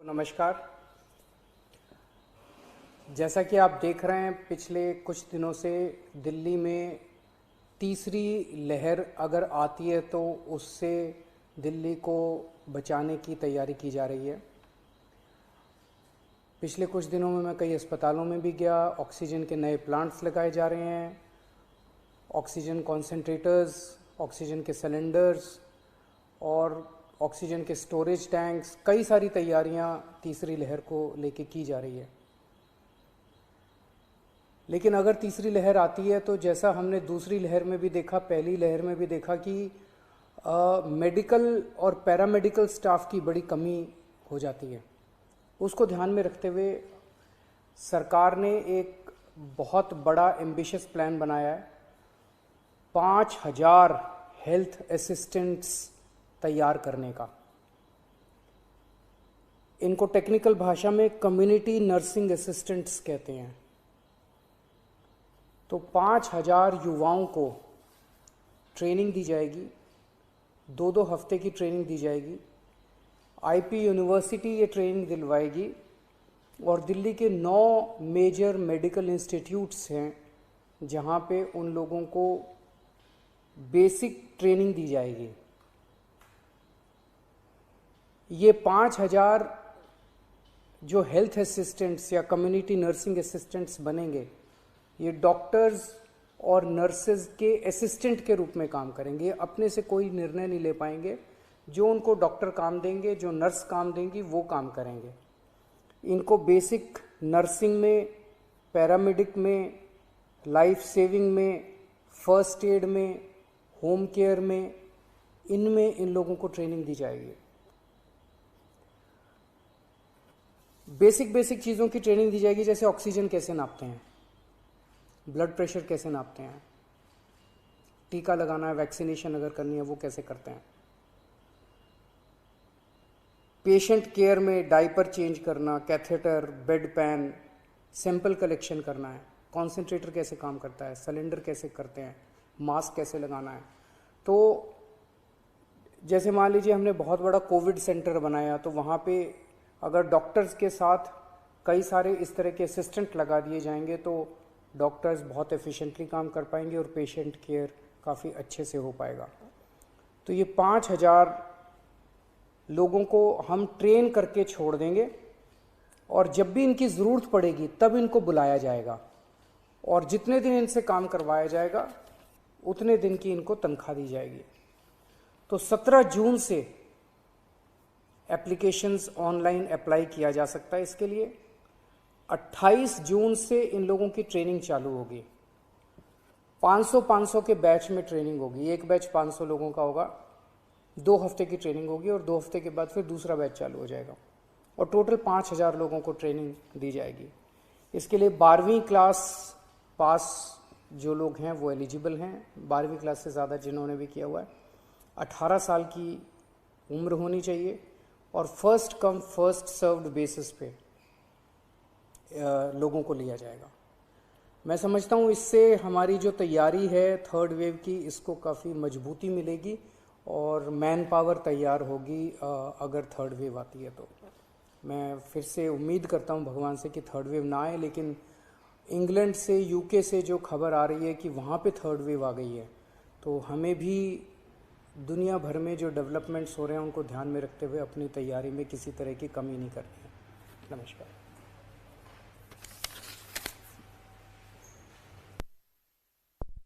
नमस्कार। जैसा कि आप देख रहे हैं, पिछले कुछ दिनों से दिल्ली में तीसरी लहर अगर आती है तो उससे दिल्ली को बचाने की तैयारी की जा रही है। पिछले कुछ दिनों में मैं कई अस्पतालों में भी गया। ऑक्सीजन के नए प्लांट्स लगाए जा रहे हैं, ऑक्सीजन कॉन्सेंट्रेटर्स, ऑक्सीजन के सिलेंडर्स और ऑक्सीजन के स्टोरेज टैंक्स, कई सारी तैयारियां तीसरी लहर को लेके की जा रही है। लेकिन अगर तीसरी लहर आती है तो जैसा हमने दूसरी लहर में भी देखा, पहली लहर में भी देखा कि मेडिकल और पैरामेडिकल स्टाफ की बड़ी कमी हो जाती है। उसको ध्यान में रखते हुए सरकार ने एक बहुत बड़ा एम्बिशियस प्लान बनाया है। 5000 हेल्थ असिस्टेंट्स तैयार करने का। इनको टेक्निकल भाषा में कम्युनिटी नर्सिंग असिस्टेंट्स कहते हैं। तो 5000 युवाओं को ट्रेनिंग दी जाएगी, 2-2 हफ्ते की ट्रेनिंग दी जाएगी। आईपी यूनिवर्सिटी ये ट्रेनिंग दिलवाएगी और दिल्ली के 9 मेजर मेडिकल इंस्टीट्यूट्स हैं जहाँ पे उन लोगों को बेसिक ट्रेनिंग दी जाएगी। ये 5000 जो हेल्थ असिस्टेंट्स या कम्युनिटी नर्सिंग असिस्टेंट्स बनेंगे, ये डॉक्टर्स और नर्सेज के असिस्टेंट के रूप में काम करेंगे। अपने से कोई निर्णय नहीं ले पाएंगे। जो उनको डॉक्टर काम देंगे, जो नर्स काम देंगी, वो काम करेंगे। इनको बेसिक नर्सिंग में, पैरामेडिक में, लाइफ सेविंग में, फर्स्ट एड में, होम केयर में, इनमें इन लोगों को ट्रेनिंग दी जाएगी। बेसिक चीज़ों की ट्रेनिंग दी जाएगी, जैसे ऑक्सीजन कैसे नापते हैं, ब्लड प्रेशर कैसे नापते हैं, टीका लगाना है, वैक्सीनेशन अगर करनी है वो कैसे करते हैं, पेशेंट केयर में डायपर चेंज करना, catheter, bed pan, sample collection करना है, कॉन्सेंट्रेटर कैसे काम करता है, सिलेंडर कैसे करते हैं, मास्क कैसे लगाना है। तो जैसे मान लीजिए हमने बहुत बड़ा कोविड सेंटर बनाया, तो वहाँ पे अगर डॉक्टर्स के साथ कई सारे इस तरह के असिस्टेंट लगा दिए जाएंगे तो डॉक्टर्स बहुत एफिशिएंटली काम कर पाएंगे और पेशेंट केयर काफ़ी अच्छे से हो पाएगा। तो ये 5000 लोगों को हम ट्रेन करके छोड़ देंगे और जब भी इनकी ज़रूरत पड़ेगी तब इनको बुलाया जाएगा और जितने दिन इनसे काम करवाया जाएगा उतने दिन की इनको तनख्वाह दी जाएगी। तो 17 जून से एप्लीकेशंस ऑनलाइन अप्लाई किया जा सकता है इसके लिए। 28 जून से इन लोगों की ट्रेनिंग चालू होगी। 500 के बैच में ट्रेनिंग होगी। एक बैच 500 लोगों का होगा, 2 हफ्ते की ट्रेनिंग होगी और 2 हफ्ते के बाद फिर दूसरा बैच चालू हो जाएगा और टोटल 5000 लोगों को ट्रेनिंग दी जाएगी। इसके लिए 12वीं क्लास पास जो लोग हैं वो एलिजिबल हैं। 12वीं क्लास से ज़्यादा जिन्होंने भी किया हुआ है, 18 साल की उम्र होनी चाहिए और first come first served basis पे लोगों को लिया जाएगा। मैं समझता हूँ इससे हमारी जो तैयारी है थर्ड वेव की, इसको काफ़ी मजबूती मिलेगी और मैन पावर तैयार होगी अगर थर्ड वेव आती है तो। मैं फिर से उम्मीद करता हूँ भगवान से कि थर्ड वेव ना आए, लेकिन इंग्लैंड से, यूके से जो खबर आ रही है कि वहाँ पे थर्ड वेव आ गई है, तो हमें भी दुनिया भर में जो डेवलपमेंट्स हो रहे हैं उनको ध्यान में रखते हुए अपनी तैयारी में किसी तरह की कमी नहीं करनी है। नमस्कार।